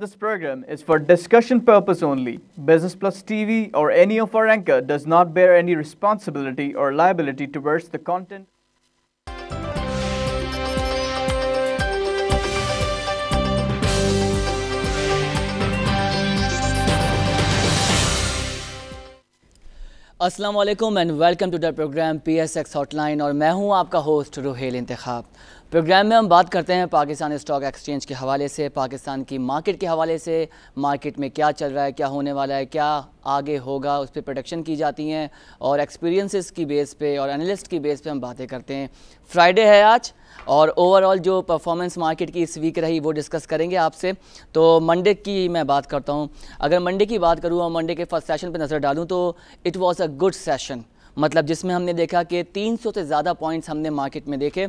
This program is for discussion purpose only. Business Plus TV or any of our anchor does not bear any responsibility or liability towards the content. अस्सलाम वालेकुम and welcome to the program PSX hotline और मैं हूं आपका host Ruhel इंतखाब। Programme में हम बात करते हैं पाकिस्तान स्टॉक एक्सचेंज के हवाले से, पाकिस्तान की मार्केट के हवाले से, मार्केट में क्या चल रहा है, क्या होने वाला है, क्या आगे होगा, उस पर प्रोडक्शन की जाती हैं और एक्सपीरियंसेस की बेस पे और एनालिस्ट की बेस पे हम बातें करते हैं। फ्राइडे है आज और ओवरऑल जो परफॉर्मेंस मार्केट की इस वीक रही वो डिस्कस करेंगे आपसे। तो मंडे की मैं बात करता हूँ। अगर मंडे की बात करूँ और मंडे के फर्स्ट सेशन पे नज़र डालूँ तो it was a good session, मतलब जिसमें हमने देखा कि 300 से ज़्यादा पॉइंट्स हमने मार्केट में देखे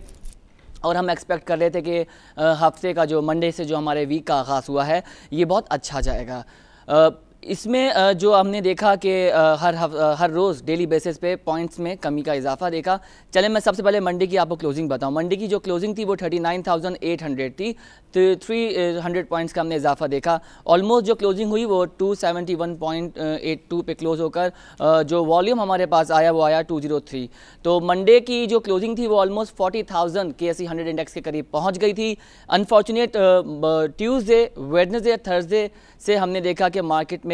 और हम एक्सपेक्ट कर रहे थे कि हफ्ते का जो मंडे से जो हमारे वीक का आगाज़ हुआ है ये बहुत अच्छा जाएगा। इसमें जो हमने देखा कि हर रोज़ डेली बेसिस पे पॉइंट्स में कमी का इजाफा देखा। चलें मैं सबसे पहले मंडे की आपको क्लोजिंग बताऊं। मंडे की जो क्लोजिंग थी वो 39,800 थी, तो 300 पॉइंट्स का हमने इजाफा देखा। ऑलमोस्ट जो क्लोजिंग हुई वो 271.82 पे क्लोज होकर जो वॉल्यूम हमारे पास आया वो आया 203। तो मंडे की जो क्लोजिंग थी वो ऑलमोस्ट 40,000 KSE 100 इंडेक्स के करीब पहुँच गई थी। अनफॉर्चुनेट ट्यूसडे, वेडनेसडे, थर्सडे से हमने देखा कि मार्केट में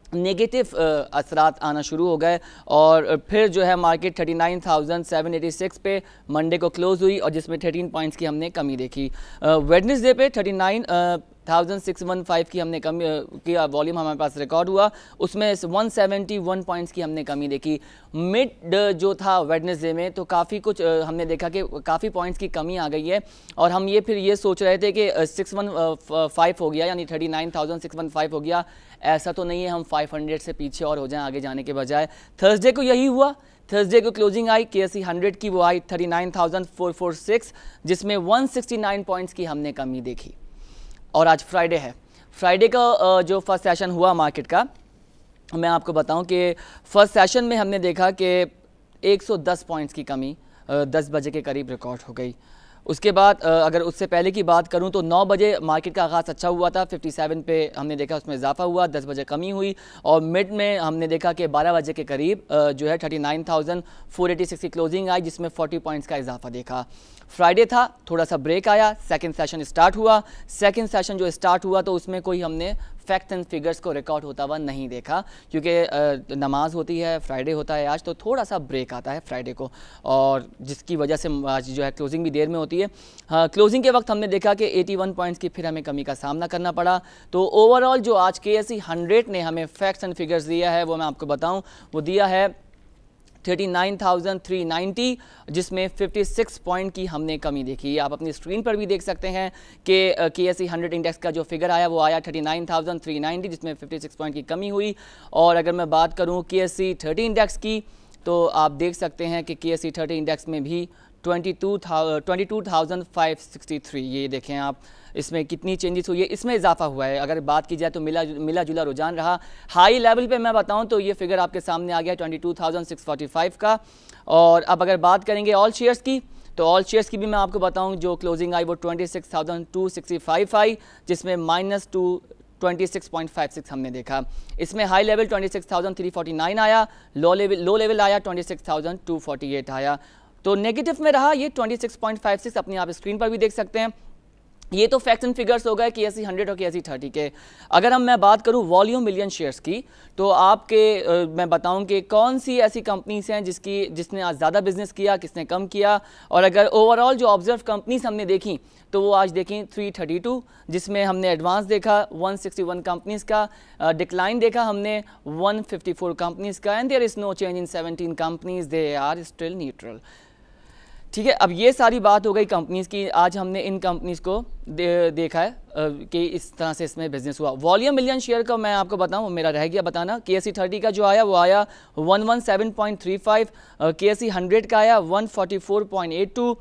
नेगेटिव असरात आना शुरू हो गए और फिर जो है मार्केट 39,786 पे मंडे को क्लोज हुई और जिसमें 13 पॉइंट्स की हमने कमी देखी। वेडनेसडे पे 39,615 की हमने कमी की वॉल्यूम हमारे पास रिकॉर्ड हुआ, उसमें 171 पॉइंट्स की हमने कमी देखी। मिड जो था वेडनेसडे में तो काफ़ी कुछ हमने देखा कि काफ़ी पॉइंट्स की कमी आ गई है और हम ये फिर ये सोच रहे थे कि 615 हो गया, यानी 39,615 हो गया। ऐसा तो नहीं है, हम 500 से पीछे और हो जाएं आगे जाने के बजाय। थर्सडे को यही हुआ। थर्सडे को क्लोजिंग आई KSE 100 की, वो आई 39,446, जिसमें 169 पॉइंट्स की हमने कमी देखी। और आज फ्राइडे है। फ्राइडे का जो फर्स्ट सेशन हुआ मार्केट का, मैं आपको बताऊं कि फर्स्ट सेशन में हमने देखा कि 110 पॉइंट्स की कमी 10 बजे के करीब रिकॉर्ड हो गई। उसके बाद अगर उससे पहले की बात करूं तो 9 बजे मार्केट का आगाज़ अच्छा हुआ था, 57 पे हमने देखा उसमें इजाफा हुआ, 10 बजे कमी हुई और मिड में हमने देखा कि 12 बजे के करीब जो है 39,486 की क्लोजिंग आई, जिसमें 40 पॉइंट्स का इजाफा देखा। फ्राइडे था, थोड़ा सा ब्रेक आया, सेकंड सेशन स्टार्ट हुआ। सेकंड सेशन जो स्टार्ट हुआ तो उसमें कोई हमने फैक्ट्स एंड फिगर्स को रिकॉर्ड होता हुआ नहीं देखा, क्योंकि नमाज होती है, फ्राइडे होता है आज, तो थोड़ा सा ब्रेक आता है फ्राइडे को और जिसकी वजह से आज जो है क्लोजिंग भी देर में होती है। हाँ, क्लोजिंग के वक्त हमने देखा कि 81 पॉइंट्स की फिर हमें कमी का सामना करना पड़ा। तो ओवरऑल जो आज KSE 100 ने हमें फैक्ट्स एंड फिगर्स दिया है वो मैं आपको बताऊँ, वो दिया है 39,390, जिसमें 56 पॉइंट की हमने कमी देखी। आप अपनी स्क्रीन पर भी देख सकते हैं कि KSE 100 इंडेक्स का जो फिगर आया वो आया 39,390, जिसमें 56 पॉइंट की कमी हुई। और अगर मैं बात करूं KSE 30 इंडेक्स की तो आप देख सकते हैं कि KSE 30 इंडेक्स में भी 22,563, ये देखें आप, इसमें कितनी चेंजेस हुई है, इसमें इजाफा हुआ है। अगर बात की जाए तो मिला जुला रुझान रहा। हाई लेवल पे मैं बताऊं तो ये फिगर आपके सामने आ गया 22,645 का। और अब अगर बात करेंगे ऑल शेयर्स की तो ऑल शेयर्स की भी मैं आपको बताऊं, जो क्लोजिंग आई वो 26,265 आई, जिसमें -26.56 हमने देखा। इसमें हाई लेवल 26,349 आया, लो लेवल आया 26,248 आया। तो नेगेटिव में रहा ये 26.56, अपनी आप स्क्रीन पर भी देख सकते हैं। ये तो फैक्ट्स एंड फिगर्स हो गए KSE 100 और KSE 30 के। अगर मैं बात करूं वॉल्यूम मिलियन शेयर्स की तो आपके मैं बताऊं कि कौन सी ऐसी कंपनीज हैं जिसने आज ज़्यादा बिजनेस किया, किसने कम किया। और अगर ओवरऑल जो ऑब्जर्व कंपनीज हमने देखी तो वो आज देखी 332, जिसमें हमने एडवांस देखा 161 कंपनीज का, डिक्लाइन देखा हमने 154 कंपनीज का, and there is no change in 17 companies, they are still neutral. ठीक है, अब ये सारी बात हो गई कंपनीज़ की। आज हमने इन कंपनीज़ को देखा है कि इस तरह से इसमें बिजनेस हुआ। वॉल्यूम मिलियन शेयर का मैं आपको बताऊं, मेरा रह गया बताना। KSE 30 का जो आया वो आया 117.35, KSE 100 का आया 144.82,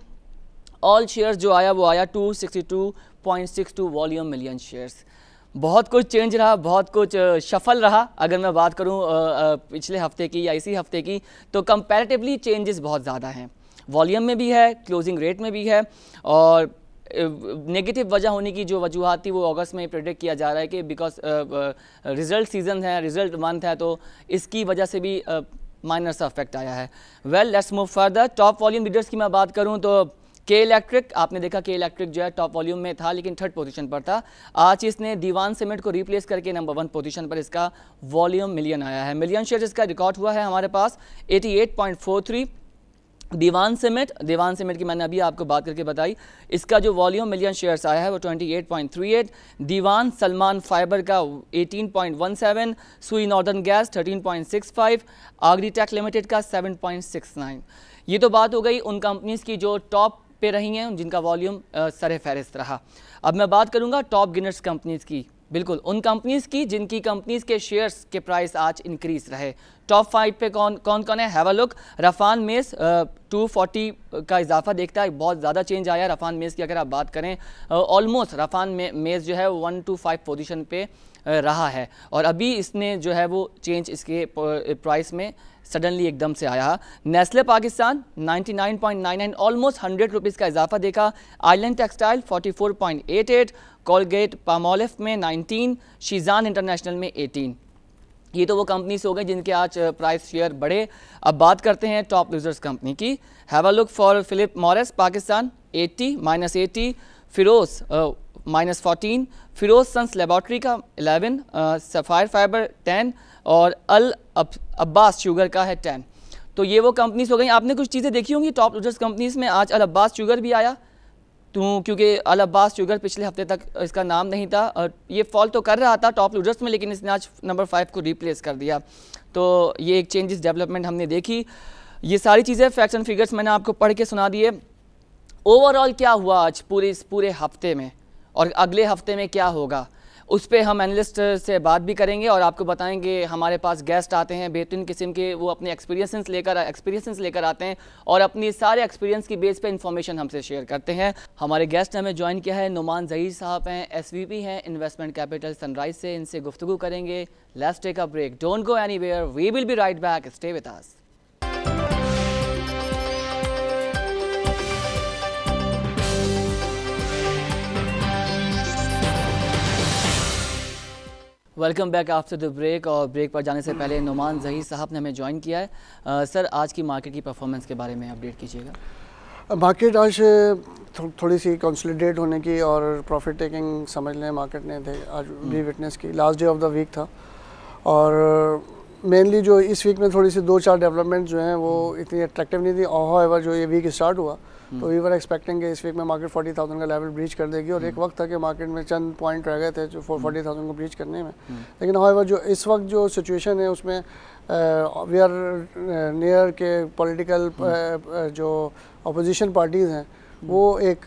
ऑल शेयर्स जो आया वो आया 262.62 वॉल्यूम मिलियन शेयर्स। बहुत कुछ चेंज रहा, बहुत कुछ शफल रहा। अगर मैं बात करूं पिछले हफ्ते की या इसी हफ्ते की तो कंपैरेटिवली चेंजेस बहुत ज़्यादा हैं, वॉल्यूम में भी है, क्लोजिंग रेट में भी है और नेगेटिव वजह होने की जो वजूहत थी वो अगस्त में प्रेडिक्ट किया जा रहा है कि बिकॉज रिजल्ट सीजन है, रिजल्ट मंथ है, तो इसकी वजह से भी माइनर सा इफेक्ट आया है। Well let's move further. Top volume leaders की मैं बात करूं तो के इलेक्ट्रिक, आपने देखा के इलेक्ट्रिक जो है टॉप वॉल्यूम में था लेकिन थर्ड पोजीशन पर था। आज इसने दीवान सीमेंट को रिप्लेस करके नंबर 1 पोजीशन पर इसका वॉल्यूम मिलियन आया है। मिलियन शेयर इसका रिकॉर्ड हुआ है हमारे पास 88.43। दीवान सीमेंट की मैंने अभी आपको बात करके बताई, इसका जो वॉल्यूम मिलियन शेयर्स आया है वो 28.38। दीवान सलमान फाइबर का 18.17, सुई नॉर्दर्न गैस 13.65, आग्रीटेक लिमिटेड का 7.69। ये तो बात हो गई उन कंपनीज़ की जो टॉप पे रही हैं, जिनका वॉल्यूम सरे फहरिस्त रहा। अब मैं बात करूंगा टॉप गिनर्स कंपनीज़ की, बिल्कुल उन कंपनीज़ की जिनकी कंपनीज़ के शेयर्स के प्राइस आज इंक्रीज रहे। टॉप 5 पे कौन कौन है, हैव अ लुक। रफान मेस 240 का इजाफा देखता है, बहुत ज़्यादा चेंज आया रफान मेस की अगर आप बात करें। ऑलमोस्ट रफान मेस जो है 1 to 5 पोजीशन पे रहा है और अभी इसने जो है वो चेंज इसके प्राइस में सडनली एकदम से आया। नेस्ले पाकिस्तान 99.99, ऑलमोस्ट 100 रुपीज़ का इजाफा देखा। आइलैंड टेक्सटाइल 44.88, कोलगेट पामोलिव में 19, शीजान इंटरनेशनल में 18। ये तो वो कंपनीज हो गई जिनके आज प्राइस शेयर बढ़े। अब बात करते हैं टॉप लूजर्स कंपनी की। Have a look for Philip Morris Pakistan 80 -80, Feroze -14, Feroze sons laboratory का 11, सफ़ायर फाइबर 10 और अल अब्बास शुगर का है 10। तो ये वो कंपनीज हो गई। आपने कुछ चीज़ें देखी होंगी टॉप लूजर्स कंपनीज में। आज अल अब्बास शुगर भी आया तो क्योंकि अल अब्बास शुगर पिछले हफ्ते तक इसका नाम नहीं था और ये फॉल तो कर रहा था टॉप लूजर्स में, लेकिन इसने आज नंबर 5 को रिप्लेस कर दिया। तो ये एक चेंजेस डेवलपमेंट हमने देखी। ये सारी चीज़ें फैक्ट्स एंड फिगर्स मैंने आपको पढ़ के सुना दिए। ओवरऑल क्या हुआ आज पूरे हफ्ते में और अगले हफ्ते में क्या होगा, उस पर हम एनालिस्ट से बात भी करेंगे और आपको बताएंगे। हमारे पास गेस्ट आते हैं बेहतरीन किस्म के, वो अपने एक्सपीरियंसेस लेकर आते हैं और अपनी सारे एक्सपीरियंस की बेस पे इंफॉर्मेशन हमसे शेयर करते हैं। हमारे गेस्ट ने हमें ज्वाइन किया है, नुमान ज़हीर साहब हैं, SVP हैं इन्वेस्टमेंट कैपिटल सनराइज से। इनसे गुफ्तगू करेंगे। Let's take a break, don't go anywhere, we will be right back, stay with us. Welcome back after the break. और ब्रेक पर जाने से पहले नुमान ज़हीर साहब ने हमें ज्वाइन किया है। सर आज की मार्केट की परफॉर्मेंस के बारे में अपडेट कीजिएगा। मार्केट आज थोड़ी सी कंसोलिडेट होने की और प्रॉफिट टेकिंग समझ लें मार्केट ने आज भी विटनेस की। Last day of the week था और मेनली जो इस वीक में थोड़ी सी 2-4 डेवलपमेंट जो हैं वो इतनी अट्रैक्टिव नहीं थी। हाउएवर जो ये वीक स्टार्ट हुआ तो वी वर एक्सपेक्टिंग कि इस वीक में मार्केट 40,000 का लेवल ब्रीच कर देगी और एक वक्त था कि मार्केट में चंद पॉइंट रह गए थे जो 40,000 को ब्रीच करने में। लेकिन हाउएवर जो इस वक्त जो सिचुएशन है उसमें वी आर नियर के पॉलिटिकल जो अपोजिशन पार्टीज़ हैं वो एक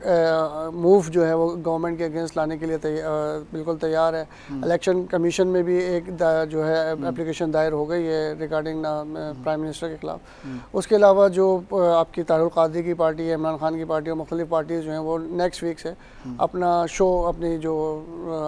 मूव जो है वो गवर्नमेंट के अगेंस्ट लाने के लिए बिल्कुल तैयार है। इलेक्शन कमीशन में भी एक जो है एप्लीकेशन दायर हो गई है रिगार्डिंग प्राइम मिनिस्टर के खिलाफ। उसके अलावा जो आपकी तारुल कादरी की पार्टी है, इमरान खान की पार्टी और मुख्तलिफ पार्टीज़ जो हैं वो नेक्स्ट वीक से अपना शो अपनी जो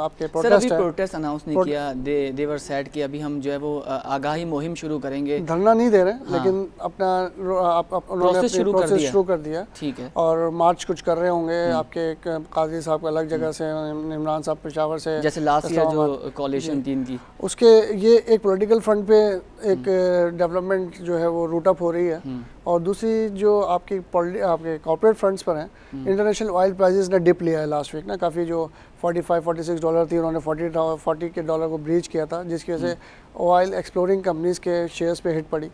आपके प्रोटेस्ट अनाउंस नहीं किया, दे वर सेड कि अभी हम जो है वो आगाही मुहिम शुरू करेंगे। धरना नहीं दे रहे लेकिन अपना प्रोसेस शुरू कर दिया। ठीक है। और मार्च कुछ कर रहे होंगे आपके काजी साहब अलग जगह से, इमरान साहब पेशावर से, जैसे लास्ट ईयर जो कोalition टीम की उसके ये एक पॉलिटिकल फ्रंट पे एक डेवलपमेंट जो है वो रूट अप हो रही है। और दूसरी जो आपके कॉर्पोरेट फ्रंट्स पर हैं, इंटरनेशनल ऑयल प्राइसेस ने डिप लिया है लास्ट वीक ना, काफ़ी जो $45-46 थी उन्होंने 40 के डॉलर को ब्रीच किया था जिसकी वजह से ऑयल एक्सप्लोरिंग कंपनीज़ के शेयर्स पे हिट पड़ी।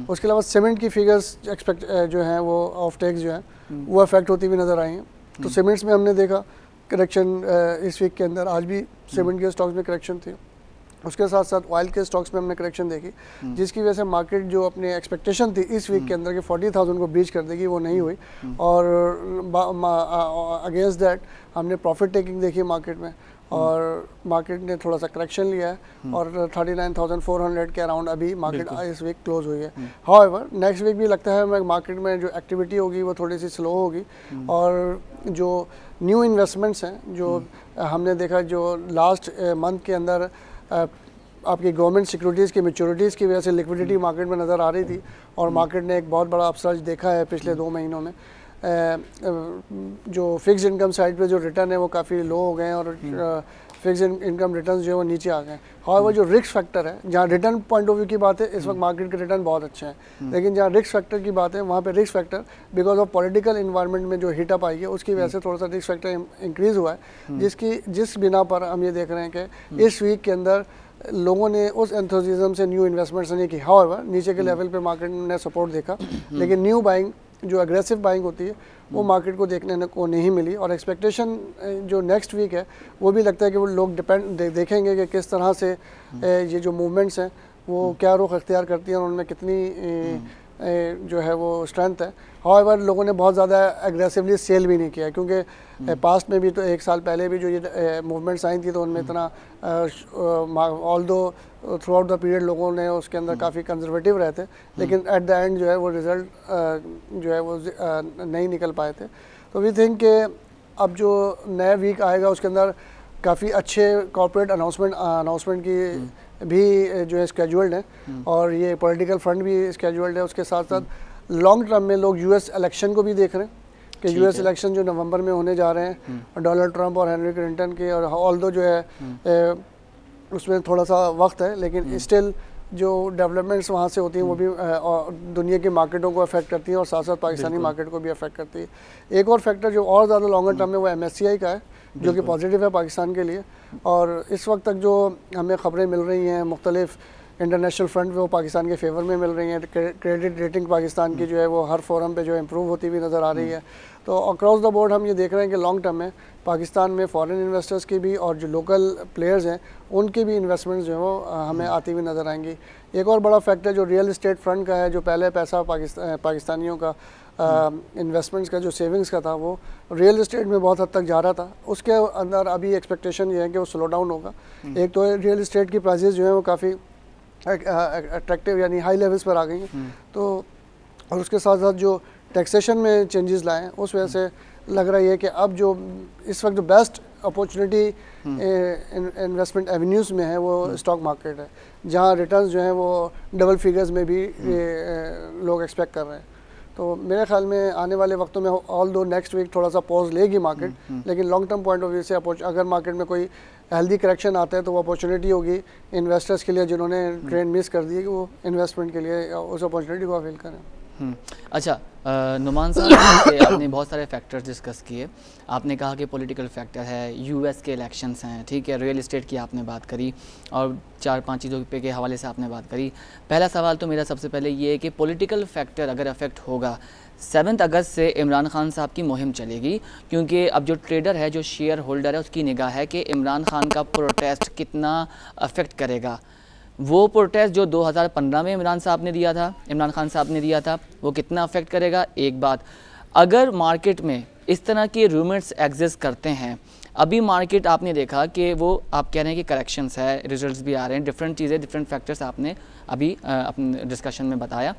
उसके अलावा सीमेंट की फिगर्स जो हैं वो ऑफ टेक्स जो हैं वो अफेक्ट होती हुई नज़र आई हैं। तो सीमेंट्स में हमने देखा करेक्शन इस वीक के अंदर, आज भी सीमेंट के स्टॉक्स में करेक्शन थी। उसके साथ साथ ऑयल के स्टॉक्स में हमने करेक्शन देखी जिसकी वजह से मार्केट जो अपनी एक्सपेक्टेशन थी इस वीक के अंदर कि 40,000 को ब्रीच कर देगी वो नहीं हुई। और अगेंस्ट दैट हमने प्रॉफिट टेकिंग देखी मार्केट में और मार्केट ने थोड़ा सा करेक्शन लिया है और 39,400 के अराउंड अभी मार्केट इस वीक क्लोज हुई है। हाउएवर नेक्स्ट वीक भी लगता है मार्केट में जो एक्टिविटी होगी वो थोड़ी सी स्लो होगी और जो न्यू इन्वेस्टमेंट्स हैं जो हमने देखा जो लास्ट मंथ के अंदर आपकी गवर्नमेंट सिक्योरिटीज़ की मैच्योरिटीज़ की वजह से लिक्विडिटी मार्केट में नज़र आ रही थी और मार्केट ने एक बहुत बड़ा अपसर्ज देखा है पिछले 2 महीनों में। जो फिक्स इनकम साइड पे जो रिटर्न है वो काफ़ी लो हो गए हैं और फिक्स इनकम रिटर्न जो है वो नीचे आ गए हैं। हाउएवर जो रिस्क फैक्टर है, जहाँ रिटर्न पॉइंट ऑफ व्यू की बात है इस वक्त मार्केट के रिटर्न बहुत अच्छे हैं, लेकिन जहाँ रिस्क फैक्टर की बात है वहाँ पे risk factor because of political environment में जो हीटअप आई है उसकी वजह से थोड़ा सा रिस्क फैक्टर इंक्रीज़ हुआ है, जिस बिना पर हम ये देख रहे हैं कि इस वीक के अंदर लोगों ने उस एंथुसियाज्म से न्यू इन्वेस्टमेंट्स नहीं की। हाउएवर नीचे के लेवल पे मार्केट ने सपोर्ट देखा, लेकिन न्यू बाइंग जो एग्रेसिव बाइंग होती है वो मार्केट को देखने को नहीं मिली। और एक्सपेक्टेशन जो नेक्स्ट वीक है वो भी लगता है कि वो लोग देखेंगे कि किस तरह से ये जो मूवमेंट्स हैं वो क्या रुख अख्तियार करती हैं और उनमें कितनी जो है वो स्ट्रेंथ है। हाउएवर लोगों ने बहुत ज़्यादा एग्रेसिवली सेल भी नहीं किया, क्योंकि पास्ट में भी तो 1 साल पहले भी जो ये मूवमेंट्स आई थी तो उनमें इतना ऑल दो थ्रू आउट द पीरियड लोगों ने उसके अंदर काफ़ी कंजर्वेटिव रहे थे, लेकिन एट द एंड जो है वो रिज़ल्ट जो है वो नहीं निकल पाए थे। तो वी थिंक कि अब जो नया वीक आएगा उसके अंदर काफ़ी अच्छे कॉर्पोरेट अनाउंसमेंट की भी जो है स्केड्यूल्ड है और ये पॉलिटिकल फ्रंट भी स्केड्यूल्ड है। उसके साथ साथ लॉन्ग टर्म में लोग यूएस इलेक्शन को भी देख रहे हैं कि यूएस इलेक्शन जो नवंबर में होने जा रहे हैं डोनाल्ड ट्रंप और हेनरी क्लिंटन के, और ऑल्दो जो है उसमें थोड़ा सा वक्त है, लेकिन स्टिल जो डेवलपमेंट्स वहाँ से होती हैं वो भी दुनिया की मार्केटों को अफेक्ट करती हैं और साथ साथ पाकिस्तानी मार्केट को भी अफेक्ट करती है। एक और फैक्टर जो और ज़्यादा लॉन्गर टर्म में वो MSCI का है, जो कि पॉजिटिव है पाकिस्तान के लिए। और इस वक्त तक जो हमें ख़बरें मिल रही हैं मुख्तलिफ इंटरनेशनल फ्रंट पे वो पाकिस्तान के फेवर में मिल रही हैं। क्रेडिट रेटिंग पाकिस्तान की जो है वो हर फोरम पे जो इम्प्रूव होती हुई नज़र आ रही है। तो अक्रॉस द बोर्ड हम ये देख रहे हैं कि लॉन्ग टर्म में पाकिस्तान में फॉरेन इन्वेस्टर्स की भी और जो लोकल प्लेयर्स हैं उनकी भी इन्वेस्टमेंट्स जो है वो हमें आती हुई नज़र आएंगी। एक और बड़ा फैक्टर जो रियल इस्टेट फ्रंट का है, जो पहले पैसा पाकिस्तानियों का इन्वेस्टमेंट्स का जो सेविंग्स का था वो रियल इस्टेट में बहुत हद तक जा रहा था, उसके अंदर अभी एक्सपेक्टेशन ये है कि वो स्लो डाउन होगा। एक तो रियल इस्टेट की प्राइजेज़ जो है वो काफ़ी अट्रैक्टिव यानी हाई लेवल्स पर आ गई हैं, तो और उसके साथ साथ जो टैक्सेशन में चेंजेस लाए हैं उस वजह से लग रहा है कि अब जो इस वक्त जो बेस्ट अपॉर्चुनिटी इन्वेस्टमेंट एवेन्यूज़ में है वो स्टॉक मार्केट है, जहां रिटर्न्स जो हैं वो डबल फिगर्स में भी लोग एक्सपेक्ट कर रहे हैं। तो मेरे ख्याल में आने वाले वक्तों में ऑल दो नेक्स्ट वीक थोड़ा सा पॉज लेगी मार्केट, लेकिन long term point of view से अगर मार्केट में कोई हेल्दी करेक्शन आता है तो वो अपॉर्चुनिटी होगी इन्वेस्टर्स के लिए जिन्होंने ट्रेंड मिस कर दी है कि वो इन्वेस्टमेंट के लिए उस अपॉर्चुनिटी को अवेल करें। अच्छा नुमान साहब, आपने बहुत सारे फैक्टर्स डिस्कस किए। आपने कहा कि पॉलिटिकल फैक्टर है, यूएस के इलेक्शंस हैं, ठीक है, रियल इस्टेट की आपने बात करी और 4-5 चीज़ों पे के हवाले से आपने बात करी। पहला सवाल तो मेरा सबसे पहले ये है कि पॉलिटिकल फैक्टर अगर अफेक्ट होगा 7 अगस्त से इमरान खान साहब की मुहिम चलेगी, क्योंकि अब जो ट्रेडर है, जो शेयर होल्डर है, उसकी निगाह है कि इमरान खान का प्रोटेस्ट कितना अफेक्ट करेगा। वो प्रोटेस्ट जो 2015 में इमरान खान साहब ने दिया था वो कितना अफेक्ट करेगा। एक बात, अगर मार्केट में इस तरह के रूमर्स एग्जिस्ट करते हैं, अभी मार्केट आपने देखा कि वो आप कह रहे हैं कि करेक्शंस है, रिजल्ट्स भी आ रहे हैं, डिफरेंट चीज़ें, डिफरेंट फैक्टर्स आपने अभी अपने डिस्कशन में बताया।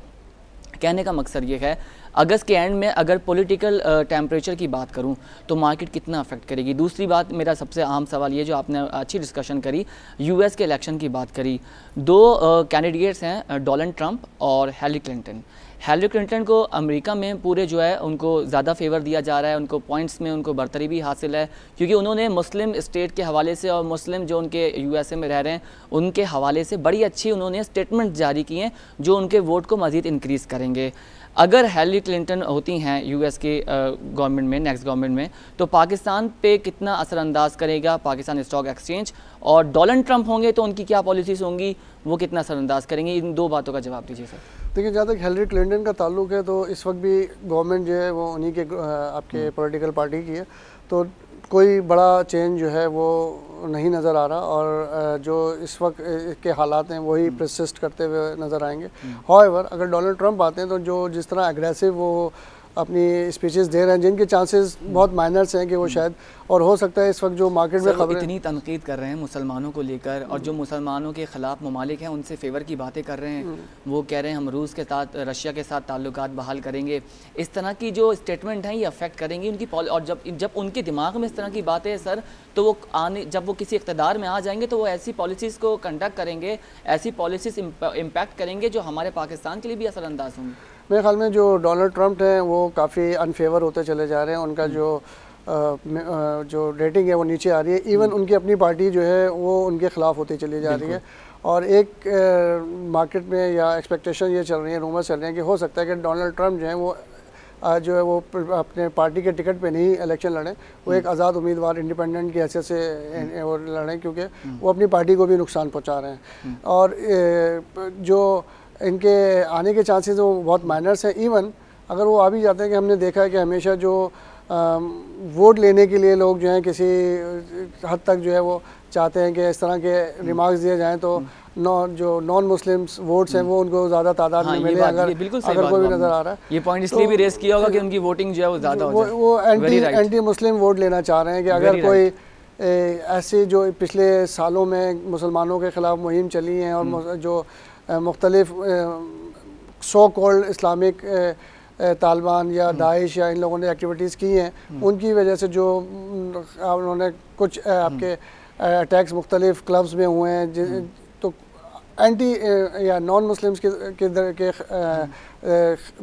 कहने का मकसद ये है, अगस्त के एंड में अगर पॉलिटिकल टेम्परेचर की बात करूं तो मार्केट कितना अफेक्ट करेगी। दूसरी बात, मेरा सबसे अहम सवाल ये, जो आपने अच्छी डिस्कशन करी, यूएस के इलेक्शन की बात करी, 2 कैंडिडेट्स हैं, डोनाल्ड ट्रंप और हेनरी क्लिंटन। हेनरी क्लिंटन को अमेरिका में पूरे जो है उनको ज़्यादा फेवर दिया जा रहा है, उनको पॉइंट्स में उनको बरतरी भी हासिल है, क्योंकि उन्होंने मुस्लिम स्टेट के हवाले से और मुस्लिम जो उनके यूएसए में रह रहे हैं उनके हवाले से बड़ी अच्छी उन्होंने स्टेटमेंट जारी किए हैं जो उनके वोट को मज़ीद इंक्रीज़ करेंगे। अगर हेनरी क्लिंटन होती हैं यूएस के गवर्नमेंट में, नेक्स्ट गवर्नमेंट में, तो पाकिस्तान पे कितना असरअंदाज करेगा पाकिस्तान स्टॉक एक्सचेंज, और डोनाल्ड ट्रंप होंगे तो उनकी क्या पॉलिसीज़ होंगी, वो कितना असरअंदाज करेंगे। इन 2 बातों का जवाब दीजिए सर। देखिए, जहाँ तक हेनरी क्लिंटन का ताल्लुक है तो इस वक्त भी गवर्नमेंट जो है वो उन्हीं के आपके पॉलिटिकल पार्टी की है, तो कोई बड़ा चेंज जो है वो नहीं नज़र आ रहा, और जो इस वक्त के हालात हैं वही परसिस्ट करते हुए नज़र आएंगे। हाउएवर अगर डोनाल्ड ट्रंप आते हैं तो जो जिस तरह एग्रेसिव वो अपनी स्पीचेस दे रहे हैं, जिनके चांसेस बहुत माइनर्स हैं कि वो शायद, और हो सकता है इस वक्त जो मार्केट में खबरें इतनी तनकीद कर रहे हैं मुसलमानों को लेकर, और जो मुसलमानों के ख़िलाफ़ ममालिक हैं उनसे फेवर की बातें कर रहे हैं, वो कह रहे हैं हम रूस के साथ, रशिया के साथ ताल्लुकात बहाल करेंगे। इस तरह की जो स्टेटमेंट हैं ये अफेक्ट करेंगी उनकी और जब उनके दिमाग में इस तरह की बातें सर, तो वो जब वो किसी इक़्तिदार में आ जाएंगे तो वो ऐसी पॉलिसीज़ को कंडक्ट करेंगे, ऐसी पॉलिसीज़ इम्पैक्ट करेंगे जो हमारे पाकिस्तान के लिए भी असरअंदाज होंगी। मेरे ख्याल में जो डोनाल्ड ट्रंप हैं वो काफ़ी अनफेवर होते चले जा रहे हैं, उनका जो रेटिंग है वो नीचे आ रही है। इवन उनकी अपनी पार्टी जो है वो उनके ख़िलाफ़ होती चली जा रही है। और एक मार्केट में या एक्सपेक्टेशन ये चल रही है, रूमर चल रहे हैं कि हो सकता है कि डोनाल्ड ट्रंप जो है वो अपने पार्टी के टिकट पे नहीं इलेक्शन लड़ें, वो एक आज़ाद उम्मीदवार इंडिपेंडेंट की हैसियत से वो लड़ें, क्योंकि वो अपनी पार्टी को भी नुकसान पहुंचा रहे हैं। और जो इनके आने के चांसेस वो बहुत माइनर्स हैं। इवन अगर वो आ भी जाते हैं कि हमने देखा है कि हमेशा जो वोट लेने के लिए लोग जो हैं किसी हद तक जो है वो चाहते हैं कि इस तरह के रिमार्क्स दिए जाएं तो जो नॉन मुस्लिम्स वोट्स हैं वो उनको ज़्यादा तादाद में मिले। अगर कोई भी नज़र आ रहा है, ये पॉइंट इसलिए भी रेस किया होगा कि उनकी वोटिंग जो है वो ज़्यादा हो जाए। वो एंटी मुस्लिम वोट लेना चाह रहे हैं कि अगर कोई ऐसी जो पिछले सालों में मुसलमानों के ख़िलाफ़ मुहिम चली हैं और जो मुख्तलिफ सो कॉल्ड इस्लामिक तालिबान या दाइश या इन लोगों ने एक्टिविटीज़ की हैं, उनकी वजह से जो उन्होंने कुछ आपके अटैक्स मुख्तलिफ क्लब्स में हुए हैं, तो एंटी या नॉन मुस्लिम्स के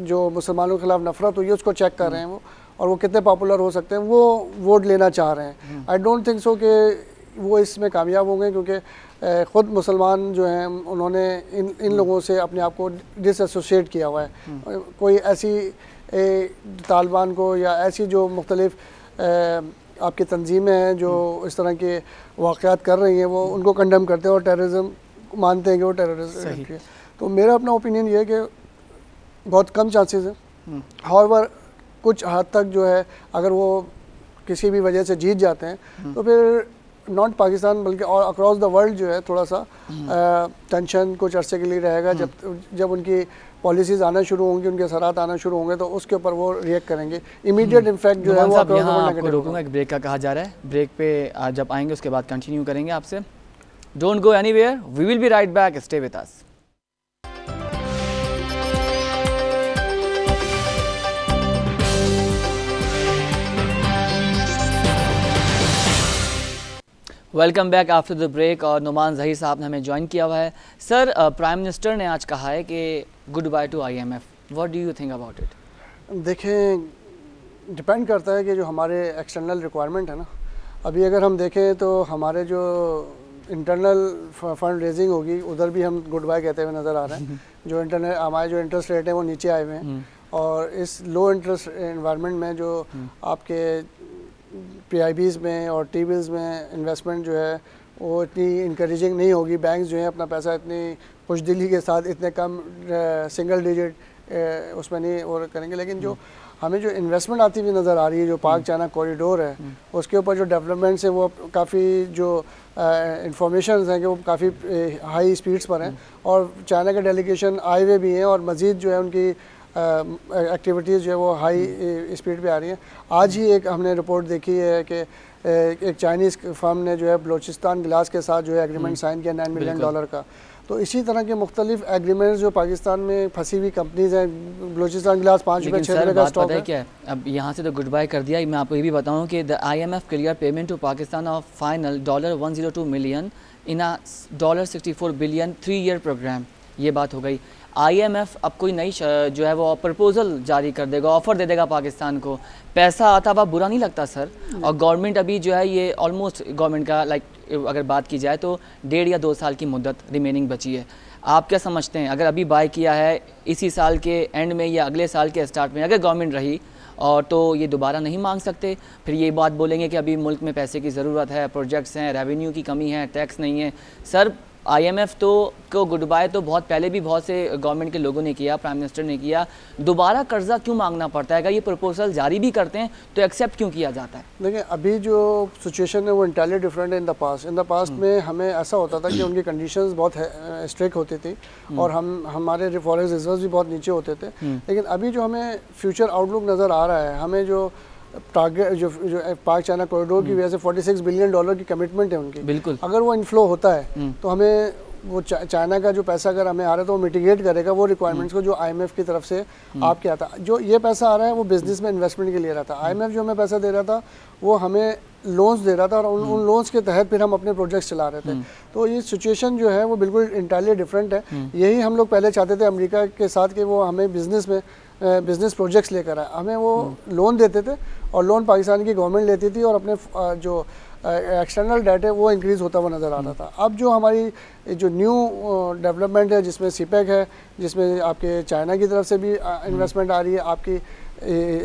जो मुसलमानों के ख़िलाफ़ नफ़रत हुई है उसको चेक कर रहे हैं वो, और वो कितने पॉपुलर हो सकते हैं वो वोट लेना चाह रहे हैं। आई डोंट थिंक सो कि वो इसमें कामयाब होंगे, क्योंकि ख़ुद मुसलमान जो हैं उन्होंने इन लोगों से अपने आप को डिसएसोसिएट किया हुआ है। कोई ऐसी तालिबान को या ऐसी जो मुख्तलिफ आपकी तंजीमें हैं जो इस तरह के वाक़यात कर रही हैं वो उनको कंडेम करते हैं और टेररिज्म मानते हैं कि वो टेररिज्म है। तो मेरा अपना ओपिनियन ये है कि बहुत कम चांसेस हैं। हाउएवर कुछ हद तक जो है अगर वो किसी भी वजह से जीत जाते हैं तो फिर नॉट पाकिस्तान बल्कि और अक्रॉस द वर्ल्ड जो है थोड़ा सा टेंशन कुछ अरसे के लिए रहेगा। जब उनकी पॉलिसीज़ आना शुरू होंगी, उनके असरात आना शुरू होंगे तो उसके ऊपर वो रिएक्ट करेंगे। इमीडिएट इम्पैक्ट जो है वो अक्रॉस द वर्ल्ड नेगेटिव। रोकूंगा, एक ब्रेक का कहा जा रहा है, ब्रेक पे जब आएंगे उसके बाद कंटिन्यू करेंगे आपसे। Don't go anywhere, we will be right back, stay with us. Welcome back after the break. और नुमान ज़हीर साहब ने हमें ज्वाइन किया हुआ है। सर, प्राइम मिनिस्टर ने आज कहा है कि good by two IMF, what do you think about it? देखें, डिपेंड करता है कि जो हमारे एक्सटर्नल रिक्वायरमेंट है ना, अभी अगर हम देखें तो हमारे जो इंटरनल फंड रेजिंग होगी उधर भी हम गुड बाय कहते हुए नज़र आ रहे हैं। जो हमारे जो इंटरेस्ट रेट हैं वो नीचे आए हुए हैं, और इस लो इंटरेस्ट एनवायरनमेंट में जो आपके PIBs में और T-bills में इन्वेस्टमेंट जो है वो इतनी इंकरेजिंग नहीं होगी। बैंक्स जो हैं अपना पैसा इतनी खुशदिली के साथ इतने कम सिंगल डिजिट उसमें नहीं और करेंगे। लेकिन जो हमें जो इन्वेस्टमेंट आती हुई नज़र आ रही है, जो पाक चाइना कॉरिडोर है उसके ऊपर जो डेवलपमेंट्स है वो काफ़ी जो इंफॉर्मेशन हैं कि वो काफ़ी हाई स्पीड्स पर हैं, और चाइना के डेलीगेशन आए हुए भी हैं और मज़ीद जो है उनकी एक्टिविटीज़ जो है वो हाई स्पीड पे आ रही हैं। आज ही एक हमने रिपोर्ट देखी है कि एक चाइनीज़ फर्म ने जो है बलूचिस्तान गिलास के साथ जो है एग्रीमेंट साइन किया $9 मिलियन का। तो इसी तरह के मुख्तलिफ एग्रीमेंट्स जो पाकिस्तान में फंसी हुई कंपनीज हैं, बलूचिस्तान गिलास 5 रुपये 6 रुपये का स्टॉक है। क्या है, अब यहाँ से तो गुड बाय कर दिया। मैं आपको ये भी बताऊँ कि the IMF clear payment to Pakistan of final $102 million in a $64 billion 3-year program. ये बात हो गई। IMF अब कोई नई जो है वो प्रपोजल जारी कर देगा, ऑफ़र दे देगा पाकिस्तान को। पैसा आता हुआ बुरा नहीं लगता सर। और गवर्नमेंट अभी जो है ये ऑलमोस्ट गवर्नमेंट का अगर बात की जाए तो 1.5 या 2 साल की मुद्दत रिमेनिंग बची है। आप क्या समझते हैं, अगर अभी बाय किया है इसी साल के एंड में या अगले साल के स्टार्ट में अगर गवर्नमेंट रही और तो ये दोबारा नहीं मांग सकते? फिर ये बात बोलेंगे कि अभी मुल्क में पैसे की ज़रूरत है, प्रोजेक्ट्स हैं, रेवेन्यू की कमी है, टैक्स नहीं है। सर, IMF तो को गुड बाय तो बहुत पहले भी बहुत से गवर्नमेंट के लोगों ने किया, प्राइम मिनिस्टर ने किया। दोबारा कर्जा क्यों मांगना पड़ता है? अगर ये प्रपोजल जारी भी करते हैं तो एक्सेप्ट क्यों किया जाता है? देखिए, अभी जो सिचुएशन है वो इंटायरली डिफरेंट है इन द पास्ट में हमें ऐसा होता था कि उनकी कंडीशंस बहुत स्ट्रिक्ट होती थी और हमारे फॉरेक्स रिजर्व्स भी बहुत नीचे होते थे। लेकिन अभी जो हमें फ्यूचर आउटलुक नज़र आ रहा है, हमें जो टारगेट जो पाक चाइना कॉरिडोर की वजह से $46 बिलियन की कमिटमेंट है उनकी, बिल्कुल, अगर वो इनफ्लो होता है तो हमें वो चाइना का जो पैसा अगर हमें आ रहा है तो वो मिटिगेट करेगा वो रिक्वायरमेंट्स को जो IMF की तरफ से आपके आता। जो ये पैसा आ रहा है वो बिजनेस में इन्वेस्टमेंट के लिए रहा था। IMF जो हमें पैसा दे रहा था वो हमें लोन्स दे रहा था और उन लोन्स के तहत फिर हम अपने प्रोजेक्ट्स चला रहे थे। तो ये सिचुएशन जो है वो बिल्कुल इंटायरली डिफरेंट है। यही हम लोग पहले चाहते थे अमेरिका के साथ कि वो हमें बिजनेस में बिजनेस प्रोजेक्ट्स लेकर आए, हमें वो लोन देते थे और लोन पाकिस्तान की गवर्नमेंट लेती थी और अपने जो एक्सटर्नल डेट है वो इंक्रीज़ होता हुआ नज़र आ रहा था। अब जो हमारी जो न्यू डेवलपमेंट है, जिसमें सीपेक है, जिसमें आपके चाइना की तरफ से भी इन्वेस्टमेंट आ रही है, आपकी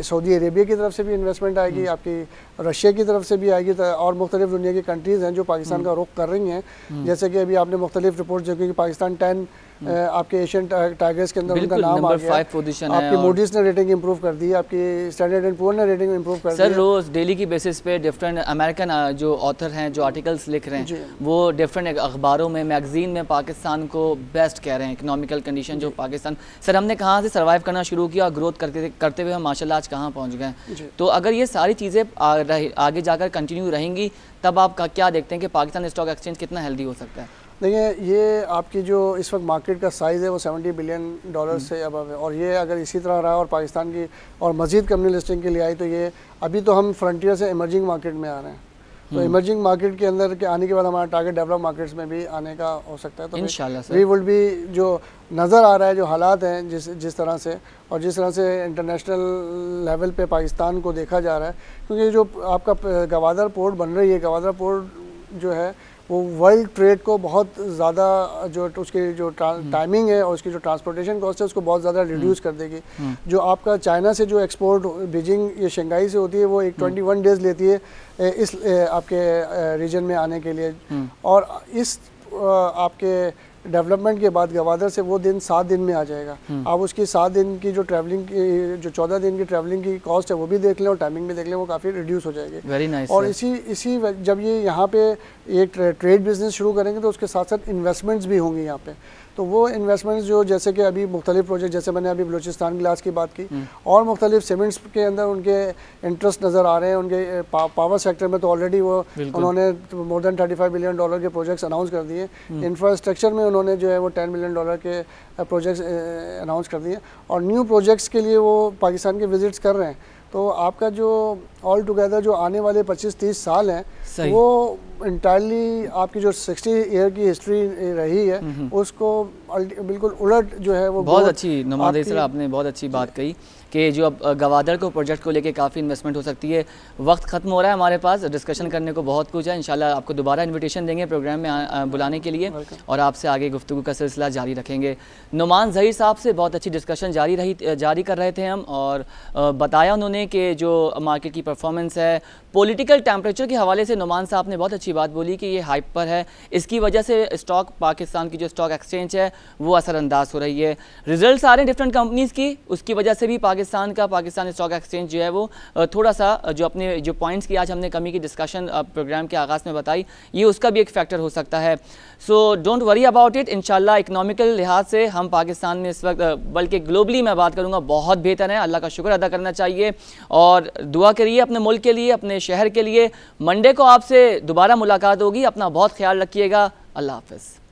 सऊदी अरेबिया की तरफ से भी इन्वेस्टमेंट आएगी, आपकी रशिया की तरफ से भी आएगी, और मुख्तलिफ दुनिया की कंट्रीज़ हैं जो पाकिस्तान का रुख कर रही हैं। जैसे कि अभी आपने मुख्तलिफ रिपोर्ट जो कि पाकिस्तान 10 आपके एशियन टाइगर्स के अंदर उनका नाम आ गया, आपकी मूडीज ने रेटिंग इंप्रूव कर दी, आपकी स्टैंडर्ड एंड पुअर ने रेटिंग इंप्रूव कर दी। सर रोज़ डेली की बेसिस पे डिफरेंट अमेरिकन जो ऑथर हैं जो आर्टिकल्स लिख रहे हैं वो डिफरेंट अखबारों में, मैगजीन में पाकिस्तान को बेस्ट कह रहे हैं, इकोनॉमिकल कंडीशन जो पाकिस्तान। सर हमने कहाँ से सर्वाइव करना शुरू किया और ग्रोथ करते हुए हम माशाल्लाह आज कहाँ पहुँच गए। तो अगर ये सारी चीज़ें आगे जाकर कंटिन्यू रहेंगी तब आप क्या देखते हैं कि पाकिस्तान स्टॉक एक्सचेंज कितना हेल्दी हो सकता है? देखिए, ये आपकी जो इस वक्त मार्केट का साइज़ है वो $70 बिलियन से अबव है, और ये अगर इसी तरह रहा और पाकिस्तान की और मज़ीद कंपनी लिस्टिंग के लिए आई तो ये अभी तो हम फ्रंटियर से इमर्जिंग मार्केट में आ रहे हैं, तो इमर्जिंग मार्केट के अंदर के आने के बाद हमारा टारगेट डेवलप मार्केट्स में भी आने का हो सकता है। तो इंशाल्लाह वी वुड बी, जो नज़र आ रहा है, जो हालात हैं जिस तरह से और जिस तरह से इंटरनेशनल लेवल पे पाकिस्तान को देखा जा रहा है, क्योंकि जो आपका गवादर पोर्ट बन रही है, गवादर पोर्ट जो है वो वर्ल्ड ट्रेड को बहुत ज़्यादा, जो उसकी जो टाइमिंग है और उसकी जो ट्रांसपोर्टेशन कॉस्ट है उसको बहुत ज़्यादा रिड्यूस कर देगी। जो आपका चाइना से जो एक्सपोर्ट बीजिंग या शंघाई से होती है वो 21 डेज़ लेती है इस आपके रीजन में आने के लिए, और इस आपके डेवलपमेंट के बाद गवादर से वो दिन 7 दिन में आ जाएगा। आप उसकी 7 दिन की जो ट्रैवलिंग की, जो 14 दिन की ट्रैवलिंग की कॉस्ट है वो भी देख लें और टाइमिंग भी देख लें, वो काफ़ी रिड्यूस हो जाएगी। Very nice. और इसी जब ये यहाँ पे एक ट्रेड बिजनेस शुरू करेंगे तो उसके साथ साथ इन्वेस्टमेंट्स भी होंगी यहाँ पे, तो वो इन्वेस्टमेंट्स जो जैसे कि अभी मुख्तलिफ प्रोजेक्ट, जैसे मैंने अभी बलूचिस्तान ग्लास की बात की, और मुख्तलिफ सीमेंट्स के अंदर उनके इंटरेस्ट नज़र आ रहे हैं। उनके पावर सेक्टर में तो ऑलरेडी वो उन्होंने मोर देन $35 बिलियन के प्रोजेक्ट्स अनाउंस कर दिए। इंफ्रास्ट्रक्चर में उन्होंने जो है वो $10 बिलियन के प्रोजेक्ट्स अनाउंस कर दिए, और न्यू प्रोजेक्ट्स के लिए वो पाकिस्तान के विजिट्स कर रहे हैं। तो आपका जो ऑल टुगेदर जो आने वाले 25-30 साल हैं वो इंटायरली आपकी जो 60 ईयर की हिस्ट्री रही है उसको बिल्कुल उलट जो है वो बहुत अच्छी नुमाइंदगी सर, आपने बहुत अच्छी बात कही कि जो अब गवादर को प्रोजेक्ट को लेके काफ़ी इन्वेस्टमेंट हो सकती है। वक्त ख़त्म हो रहा है हमारे पास, डिस्कशन करने को बहुत कुछ है। इंशाल्लाह आपको दोबारा इनविटेशन देंगे प्रोग्राम में बुलाने के लिए और आपसे आगे गुफ्तगू का सिलसिला जारी रखेंगे। नुमान ज़हीर साहब से बहुत अच्छी डिस्कशन जारी कर रहे थे हम, और बताया उन्होंने कि जो मार्केट की परफॉर्मेंस है, पॉलिटिकल टेम्परेचर के हवाले से नुमान साहब ने बहुत अच्छी बात बोली कि ये हाइप पर है, इसकी वजह से स्टॉक पाकिस्तान की जो स्टॉक एक्सचेंज है वो असरअंदाज हो रही है। रिजल्ट्स आ रहे हैं डिफरेंट कंपनीज़ की, उसकी वजह से भी पाकिस्तान स्टॉक एक्सचेंज जो है वो थोड़ा सा जो अपने जो पॉइंट्स की आज हमने कमी की डिस्कशन प्रोग्राम के आगाज़ में बताई, ये उसका भी एक फैक्टर हो सकता है। So don't worry about it. इंशाल्लाह इकोनॉमिकल लिहाज से हम पाकिस्तान में इस वक्त, बल्कि ग्लोबली मैं बात करूँगा, बहुत बेहतर है। अल्लाह का शुक्र अदा करना चाहिए और दुआ करिए अपने मुल्क के लिए, अपने शहर के लिए। मंडे को आपसे दोबारा मुलाकात होगी, अपना बहुत ख्याल रखिएगा। अल्लाह हाफ़िज़।